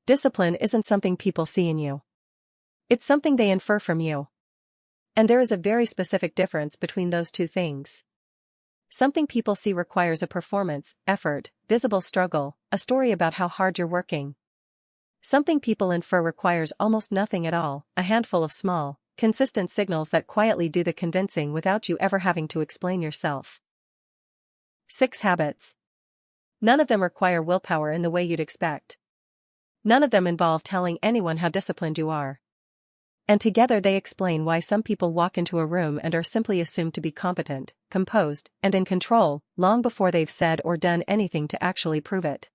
Discipline isn't something people see in you. It's something they infer from you. And there is a very specific difference between those two things. Something people see requires a performance, effort, visible struggle, a story about how hard you're working. Something people infer requires almost nothing at all, a handful of small, consistent signals that quietly do the convincing without you ever having to explain yourself. 6 habits. None of them require willpower in the way you'd expect. None of them involve telling anyone how disciplined you are. And together they explain why some people walk into a room and are simply assumed to be competent, composed, and in control, long before they've said or done anything to actually prove it.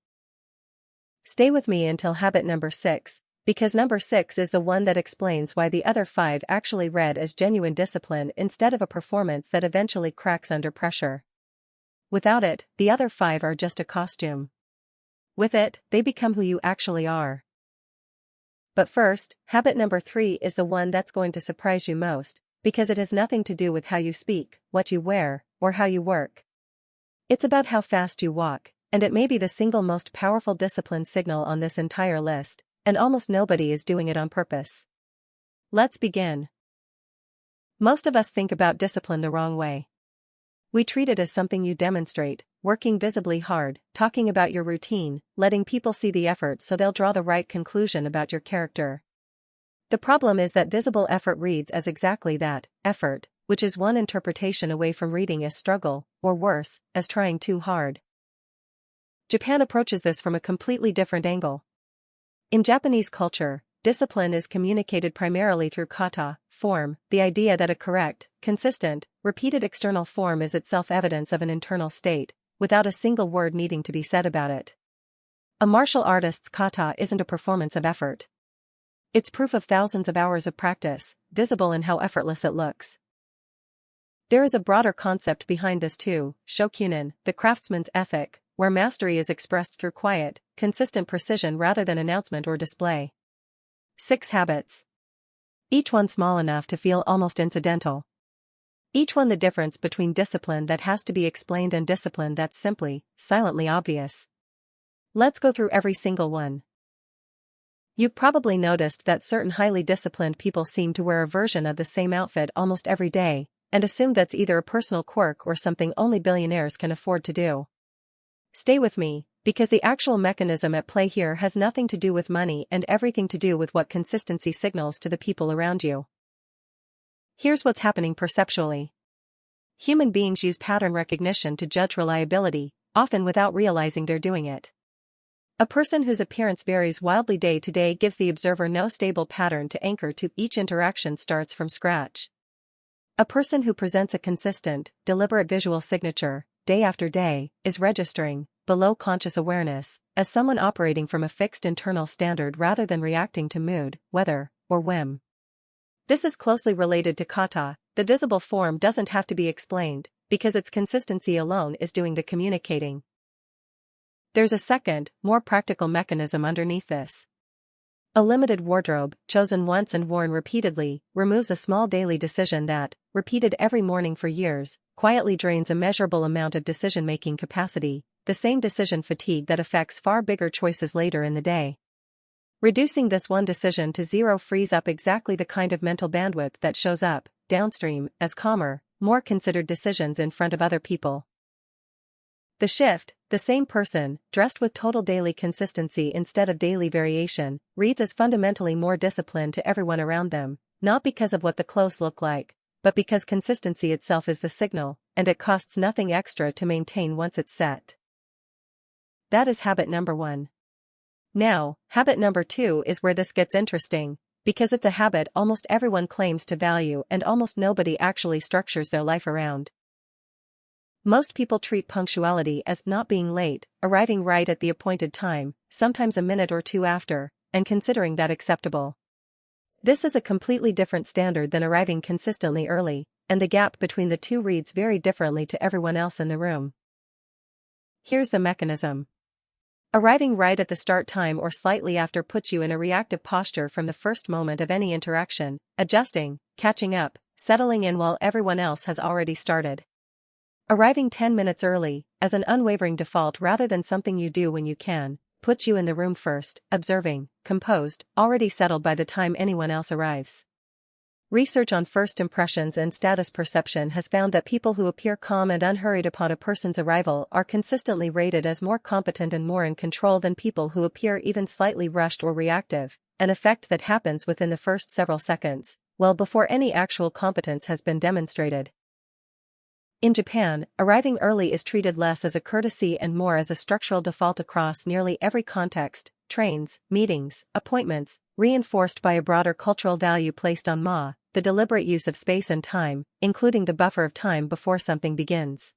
Stay with me until habit number 6, because number 6 is the one that explains why the other 5 actually read as genuine discipline instead of a performance that eventually cracks under pressure. Without it, the other 5 are just a costume. With it, they become who you actually are. But first, habit number 3 is the one that's going to surprise you most, because it has nothing to do with how you speak, what you wear, or how you work. It's about how fast you walk, and it may be the single most powerful discipline signal on this entire list, and almost nobody is doing it on purpose. Let's begin. Most of us think about discipline the wrong way. We treat it as something you demonstrate, working visibly hard, talking about your routine, letting people see the effort so they'll draw the right conclusion about your character. The problem is that visible effort reads as exactly that, effort, which is one interpretation away from reading as struggle, or worse, as trying too hard. Japan approaches this from a completely different angle. In Japanese culture, discipline is communicated primarily through kata, form, the idea that a correct, consistent, repeated external form is itself evidence of an internal state, without a single word needing to be said about it. A martial artist's kata isn't a performance of effort. It's proof of thousands of hours of practice, visible in how effortless it looks. There is a broader concept behind this too, shokunin, the craftsman's ethic, where mastery is expressed through quiet, consistent precision rather than announcement or display. 6 habits. Each one small enough to feel almost incidental. Each one the difference between discipline that has to be explained and discipline that's simply, silently obvious. Let's go through every single one. You've probably noticed that certain highly disciplined people seem to wear a version of the same outfit almost every day, and assume that's either a personal quirk or something only billionaires can afford to do. Stay with me, because the actual mechanism at play here has nothing to do with money and everything to do with what consistency signals to the people around you. Here's what's happening perceptually. Human beings use pattern recognition to judge reliability, often without realizing they're doing it. A person whose appearance varies wildly day to day gives the observer no stable pattern to anchor to. Each interaction starts from scratch. A person who presents a consistent, deliberate visual signature, day after day, is registering, below conscious awareness, as someone operating from a fixed internal standard rather than reacting to mood, weather, or whim. This is closely related to kata. The visible form doesn't have to be explained, because its consistency alone is doing the communicating. There's a second, more practical mechanism underneath this. A limited wardrobe, chosen once and worn repeatedly, removes a small daily decision that, repeated every morning for years, quietly drains a measurable amount of decision-making capacity, the same decision fatigue that affects far bigger choices later in the day. Reducing this one decision to 0 frees up exactly the kind of mental bandwidth that shows up, downstream, as calmer, more considered decisions in front of other people. The shift, the same person, dressed with total daily consistency instead of daily variation, reads as fundamentally more disciplined to everyone around them, not because of what the clothes look like, but because consistency itself is the signal, and it costs nothing extra to maintain once it's set. That is habit number 1. Now, habit number 2 is where this gets interesting, because it's a habit almost everyone claims to value and almost nobody actually structures their life around. Most people treat punctuality as not being late, arriving right at the appointed time, sometimes a minute or two after, and considering that acceptable. This is a completely different standard than arriving consistently early, and the gap between the two reads very differently to everyone else in the room. Here's the mechanism. Arriving right at the start time or slightly after puts you in a reactive posture from the first moment of any interaction, adjusting, catching up, settling in while everyone else has already started. Arriving 10 minutes early, as an unwavering default rather than something you do when you can, puts you in the room first, observing, composed, already settled by the time anyone else arrives. Research on first impressions and status perception has found that people who appear calm and unhurried upon a person's arrival are consistently rated as more competent and more in control than people who appear even slightly rushed or reactive, an effect that happens within the first several seconds, well before any actual competence has been demonstrated. In Japan, arriving early is treated less as a courtesy and more as a structural default across nearly every context: trains, meetings, appointments, reinforced by a broader cultural value placed on the deliberate use of space and time, including the buffer of time before something begins.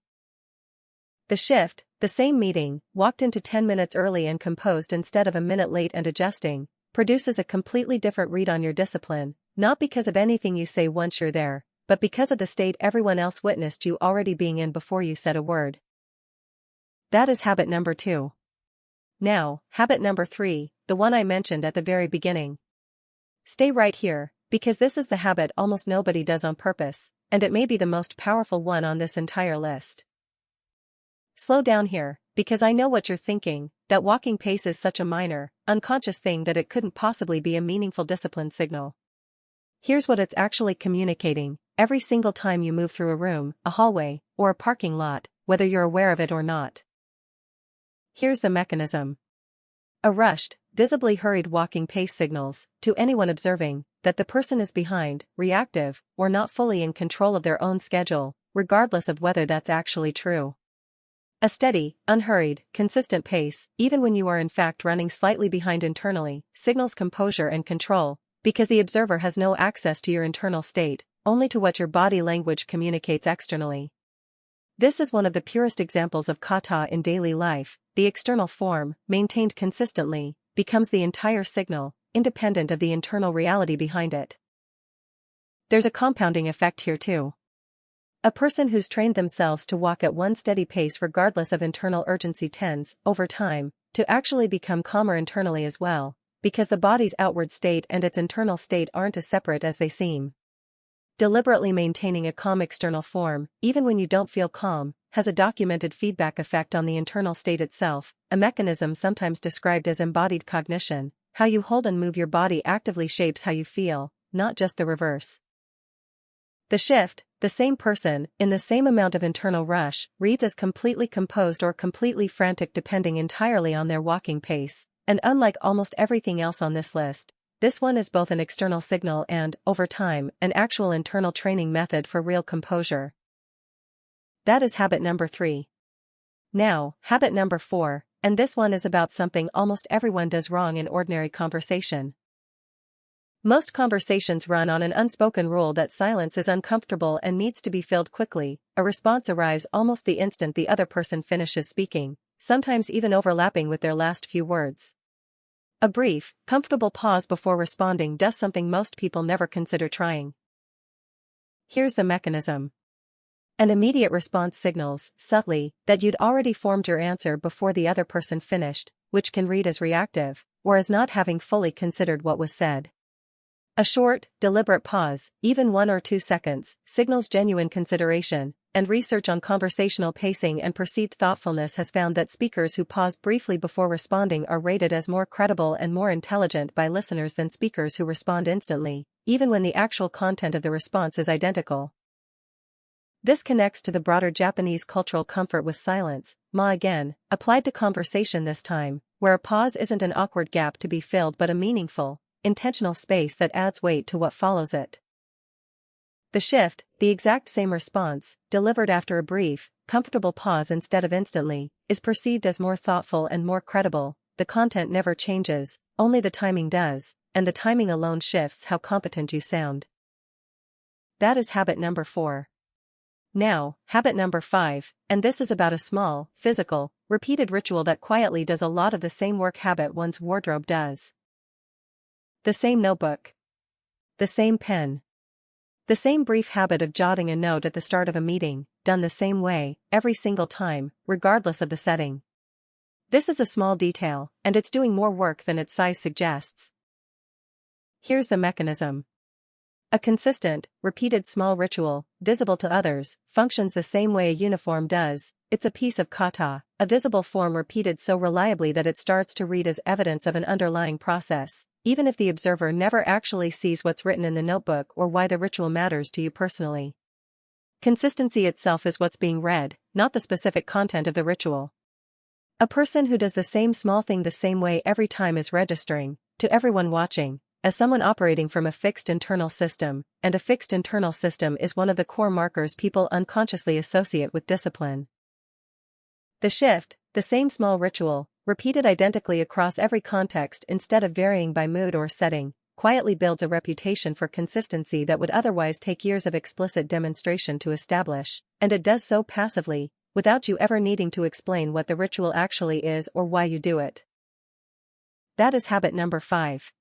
The shift, the same meeting, walked into 10 minutes early and composed instead of a minute late and adjusting, produces a completely different read on your discipline, not because of anything you say once you're there, but because of the state everyone else witnessed you already being in before you said a word. That is habit number 2. Now, habit number 3, the one I mentioned at the very beginning. Stay right here, because this is the habit almost nobody does on purpose, and it may be the most powerful one on this entire list. Slow down here, because I know what you're thinking, that walking pace is such a minor, unconscious thing that it couldn't possibly be a meaningful discipline signal. Here's what it's actually communicating: every single time you move through a room, a hallway, or a parking lot, whether you're aware of it or not. Here's the mechanism. A rushed, visibly hurried walking pace signals, to anyone observing, that the person is behind, reactive, or not fully in control of their own schedule, regardless of whether that's actually true. A steady, unhurried, consistent pace, even when you are in fact running slightly behind internally, signals composure and control, because the observer has no access to your internal state, only to what your body language communicates externally. This is one of the purest examples of kata in daily life. The external form, maintained consistently, becomes the entire signal, independent of the internal reality behind it. There's a compounding effect here too. A person who's trained themselves to walk at one steady pace regardless of internal urgency tends, over time, to actually become calmer internally as well, because the body's outward state and its internal state aren't as separate as they seem. Deliberately maintaining a calm external form, even when you don't feel calm, has a documented feedback effect on the internal state itself, a mechanism sometimes described as embodied cognition. How you hold and move your body actively shapes how you feel, not just the reverse. The shift, the same person, in the same amount of internal rush, reads as completely composed or completely frantic depending entirely on their walking pace, and unlike almost everything else on this list, this one is both an external signal and, over time, an actual internal training method for real composure. That is habit number 3. Now, habit number 4, and this one is about something almost everyone does wrong in ordinary conversation. Most conversations run on an unspoken rule that silence is uncomfortable and needs to be filled quickly. A response arrives almost the instant the other person finishes speaking, sometimes even overlapping with their last few words. A brief, comfortable pause before responding does something most people never consider trying. Here's the mechanism. An immediate response signals, subtly, that you'd already formed your answer before the other person finished, which can read as reactive, or as not having fully considered what was said. A short, deliberate pause, even 1 or 2 seconds, signals genuine consideration, and research on conversational pacing and perceived thoughtfulness has found that speakers who pause briefly before responding are rated as more credible and more intelligent by listeners than speakers who respond instantly, even when the actual content of the response is identical. This connects to the broader Japanese cultural comfort with silence, again, applied to conversation this time, where a pause isn't an awkward gap to be filled but a meaningful, intentional space that adds weight to what follows it. The shift, the exact same response, delivered after a brief, comfortable pause instead of instantly, is perceived as more thoughtful and more credible. The content never changes, only the timing does, and the timing alone shifts how competent you sound. That is habit number 4. Now, habit number 5, and this is about a small, physical, repeated ritual that quietly does a lot of the same work habit one's wardrobe does. The same notebook. The same pen. The same brief habit of jotting a note at the start of a meeting, done the same way, every single time, regardless of the setting. This is a small detail, and it's doing more work than its size suggests. Here's the mechanism. A consistent, repeated small ritual, visible to others, functions the same way a uniform does. it's a piece of kata, a visible form repeated so reliably that it starts to read as evidence of an underlying process, even if the observer never actually sees what's written in the notebook or why the ritual matters to you personally. Consistency itself is what's being read, not the specific content of the ritual. A person who does the same small thing the same way every time is registering, to everyone watching, as someone operating from a fixed internal system, and a fixed internal system is one of the core markers people unconsciously associate with discipline. The shift, the same small ritual, repeated identically across every context instead of varying by mood or setting, quietly builds a reputation for consistency that would otherwise take years of explicit demonstration to establish, and it does so passively, without you ever needing to explain what the ritual actually is or why you do it. That is habit number 5.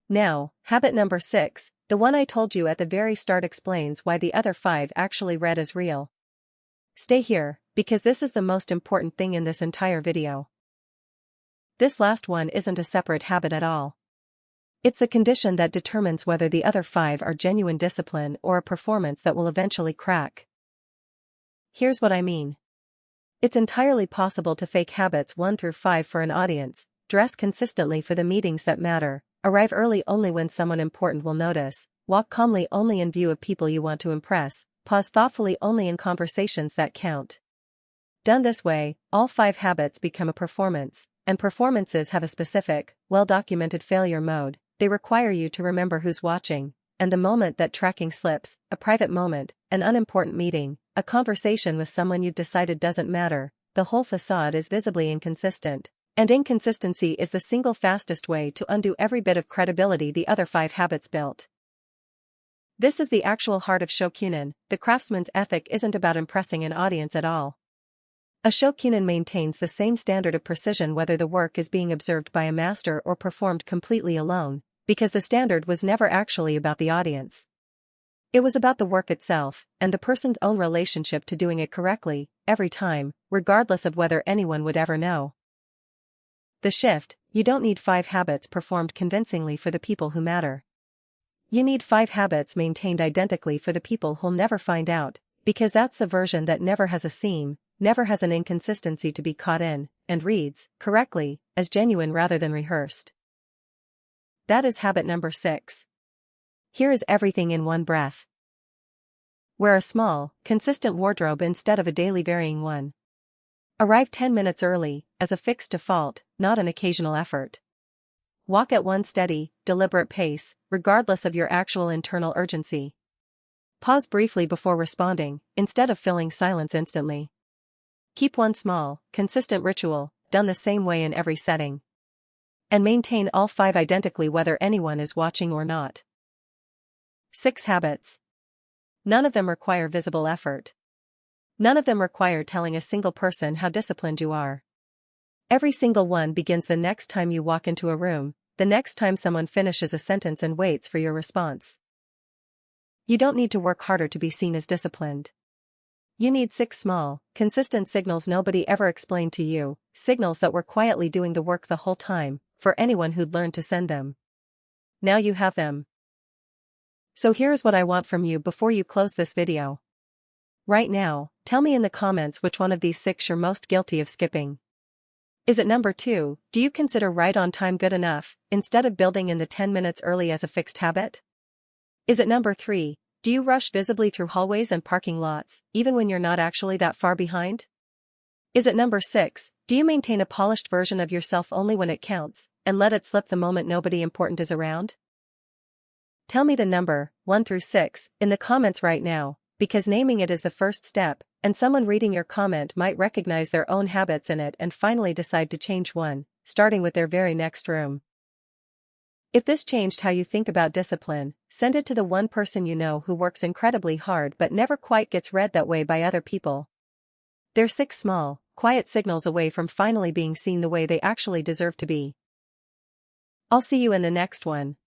Now, habit number 6, the one I told you at the very start, explains why the other 5 actually read as real. Stay here, because this is the most important thing in this entire video. This last one isn't a separate habit at all. It's the condition that determines whether the other 5 are genuine discipline or a performance that will eventually crack. Here's what I mean. It's entirely possible to fake habits 1 through 5 for an audience, dress consistently for the meetings that matter, arrive early only when someone important will notice, walk calmly only in view of people you want to impress, pause thoughtfully only in conversations that count. Done this way, all 5 habits become a performance, and performances have a specific, well-documented failure mode. They require you to remember who's watching, and the moment that tracking slips, a private moment, an unimportant meeting, a conversation with someone you've decided doesn't matter, the whole facade is visibly inconsistent, and inconsistency is the single fastest way to undo every bit of credibility the other 5 habits built. This is the actual heart of shokunin. The craftsman's ethic isn't about impressing an audience at all. A shokunin maintains the same standard of precision whether the work is being observed by a master or performed completely alone, because the standard was never actually about the audience. It was about the work itself, and the person's own relationship to doing it correctly, every time, regardless of whether anyone would ever know. The shift: you don't need 5 habits performed convincingly for the people who matter. You need 5 habits maintained identically for the people who'll never find out, because that's the version that never has a seam, never has an inconsistency to be caught in, and reads, correctly, as genuine rather than rehearsed. That is habit number 6. Here is everything in one breath. Wear a small, consistent wardrobe instead of a daily varying one. Arrive 10 minutes early, as a fixed default, not an occasional effort. Walk at one steady, deliberate pace, regardless of your actual internal urgency. Pause briefly before responding, instead of filling silence instantly. Keep one small, consistent ritual, done the same way in every setting. And maintain all 5 identically whether anyone is watching or not. 6 habits. None of them require visible effort. None of them require telling a single person how disciplined you are. Every single one begins the next time you walk into a room, the next time someone finishes a sentence and waits for your response. You don't need to work harder to be seen as disciplined. You need 6 small, consistent signals nobody ever explained to you, signals that were quietly doing the work the whole time, for anyone who'd learned to send them. Now you have them. So here's what I want from you before you close this video. Right now, tell me in the comments which one of these 6 you're most guilty of skipping. Is it number 2, do you consider right on time good enough, instead of building in the 10 minutes early as a fixed habit? Is it number 3, do you rush visibly through hallways and parking lots, even when you're not actually that far behind? Is it number 6, do you maintain a polished version of yourself only when it counts, and let it slip the moment nobody important is around? Tell me the number, 1 through 6, in the comments right now, because naming it is the first step, and someone reading your comment might recognize their own habits in it and finally decide to change one, starting with their very next room. If this changed how you think about discipline, send it to the one person you know who works incredibly hard but never quite gets read that way by other people. They're 6 small, quiet signals away from finally being seen the way they actually deserve to be. I'll see you in the next one.